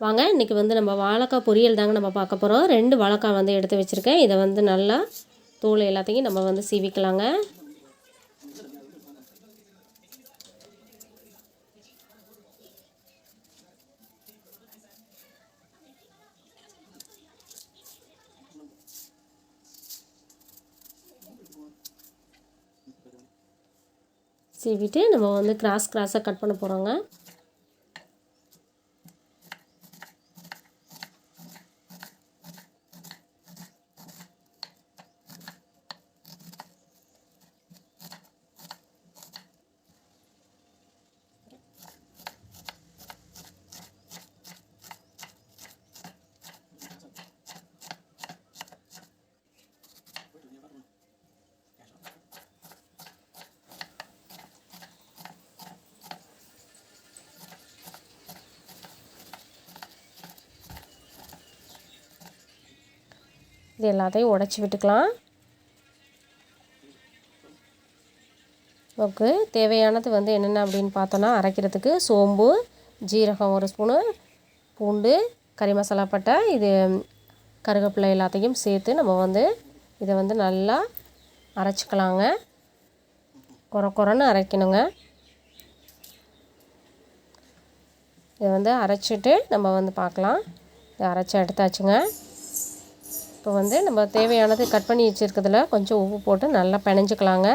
வாங்க இன்றைக்கி வந்து நம்ம வாழைக்காய் பொரியல் தாங்க நம்ம பார்க்க போகிறோம். 2 வாழைக்காய் வந்து எடுத்து வச்சுருக்கேன். இதை வந்து நல்லா தோல் எல்லாத்தையும் நம்ம வந்து சீவிக்கலாங்க. சீவிட்டு நம்ம வந்து கிராஸாக கட் பண்ண போகிறோங்க. இது எல்லாத்தையும் உடச்சி விட்டுக்கலாம். நமக்கு தேவையானது வந்து என்னென்ன அப்படின்னு பார்த்தோன்னா, அரைக்கிறதுக்கு சோம்பு, ஜீரகம் 1 ஸ்பூனு, பூண்டு, கறி மசாலா பட்டை, இது கருவேப்பிலை எல்லாத்தையும் சேர்த்து நம்ம வந்து இதை வந்து நல்லா அரைச்சிக்கலாங்க. கொரன்னு அரைக்கணுங்க. இதை வந்து அரைச்சிட்டு நம்ம வந்து பார்க்கலாம். இதை அரைச்சி எடுத்தாச்சுங்க. இப்போ வந்து நம்ம தேவையானது கட் பண்ணி வச்சுருக்கிறதுல கொஞ்சம் உப்பு போட்டு நல்லா பிணைஞ்சிக்கலாங்க.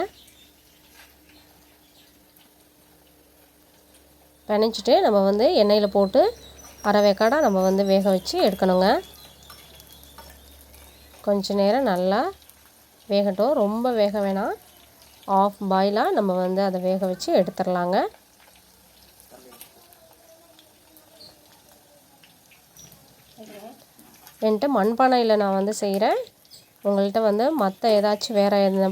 பிணைஞ்சிட்டு நம்ம வந்து எண்ணெயில் போட்டு அரை வேக்காடாக நம்ம வந்து வேக வச்சு எடுக்கணுங்க. கொஞ்சம் நேரம் நல்லா வேகட்டும். ரொம்ப வேக வேணாம், ஆஃப் பாயிலாக நம்ம வந்து அதை வேக வச்சு எடுத்துடலாங்க. என்கிட்ட மண்பானையில் நான் வந்து செய்கிறேன். உங்கள்கிட்ட வந்து மற்ற ஏதாச்சும் வேறு எதுனா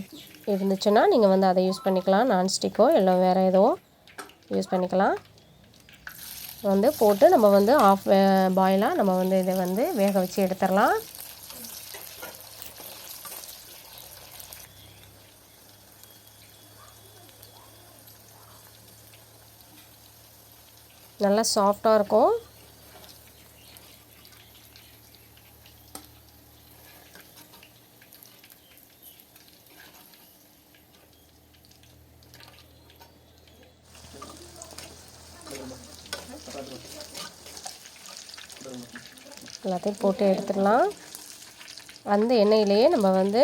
இருந்துச்சுன்னா நீங்கள் வந்து அதை யூஸ் பண்ணிக்கலாம். நான்ஸ்டிக்கோ இல்லை வேறு எதுவோ யூஸ் பண்ணிக்கலாம். வந்து போட்டு நம்ம வந்து ஆஃப் பாயிலாக நம்ம வந்து இதை வந்து வேக வச்சு எடுத்துடலாம். நல்லா சாஃப்டாக இருக்கும். எல்லாத்தையும் போட்டு எடுத்துடலாம். அந்த எண்ணெயிலேயே நம்ம வந்து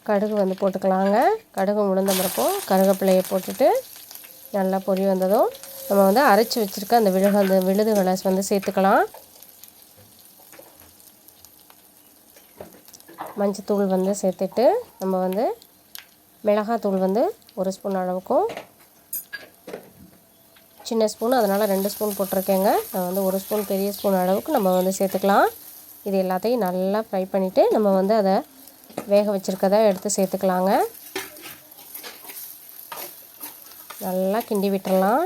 கடுகு வந்து போட்டுக்கலாங்க. கடுகு உளுந்த பருப்போ கருவேப்பிலையை போட்டுட்டு நல்லா பொரி வந்ததும் நம்ம வந்து அரைச்சி வச்சுருக்க அந்த விழுதுகளை வந்து சேர்த்துக்கலாம். மஞ்சத்தூள் வந்து சேர்த்துட்டு நம்ம வந்து மிளகாத்தூள் வந்து 1 ஸ்பூன் அளவுக்கும், சின்ன ஸ்பூன் அதனால் 2 ஸ்பூன் போட்டிருக்கேங்க. நான் வந்து 1 ஸ்பூன் பெரிய ஸ்பூன் அளவுக்கு நம்ம வந்து சேர்த்துக்கலாம். இது எல்லாத்தையும் நல்லா ஃப்ரை பண்ணிவிட்டு நம்ம வந்து அதை வேக வச்சுருக்கதை எடுத்து சேர்த்துக்கலாங்க. நல்லா கிண்டி விட்டுறலாம்.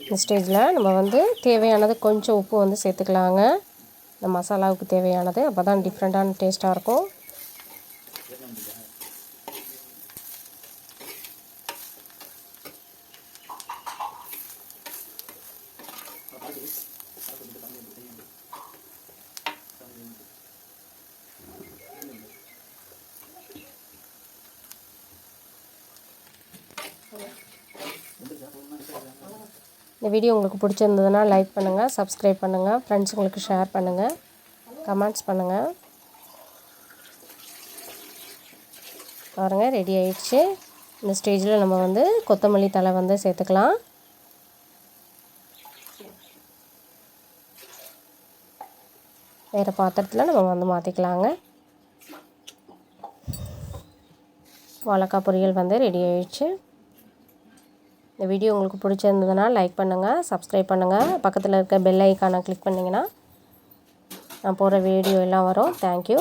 இந்த ஸ்டேஜில் நம்ம வந்து தேவையானது கொஞ்சம் உப்பு வந்து சேர்த்துக்கலாங்க. இந்த மசாலாவுக்கு தேவையானது, அப்போ தான் டிஃப்ரெண்ட்டான டேஸ்ட்டாக இருக்கும். இந்த வீடியோ உங்களுக்கு பிடிச்சிருந்ததுன்னா லைக் பண்ணுங்கள், சப்ஸ்கிரைப் பண்ணுங்கள், ஃப்ரெண்ட்ஸுங்களுக்கு ஷேர் பண்ணுங்கள், கமெண்ட்ஸ் பண்ணுங்கள். பாருங்கள், ரெடி ஆயிடுச்சு. இந்த ஸ்டேஜில் நம்ம வந்து கொத்தமல்லி தழை வந்து சேர்த்துக்கலாம். வேறு பாத்திரத்தில் நம்ம வந்து மாற்றிக்கலாங்க. வாழைக்காய் பொரியல் வந்து ரெடி ஆயிடுச்சு. இந்த வீடியோ உங்களுக்கு பிடிச்சிருந்ததுன்னா லைக் பண்ணுங்கள், சப்ஸ்கிரைப் பண்ணுங்கள். பக்கத்தில் இருக்க பெல் ஐக்கானை கிளிக் பண்ணிங்கன்னா நான் போகிற வீடியோ எல்லாம் வரும். தேங்க்யூ.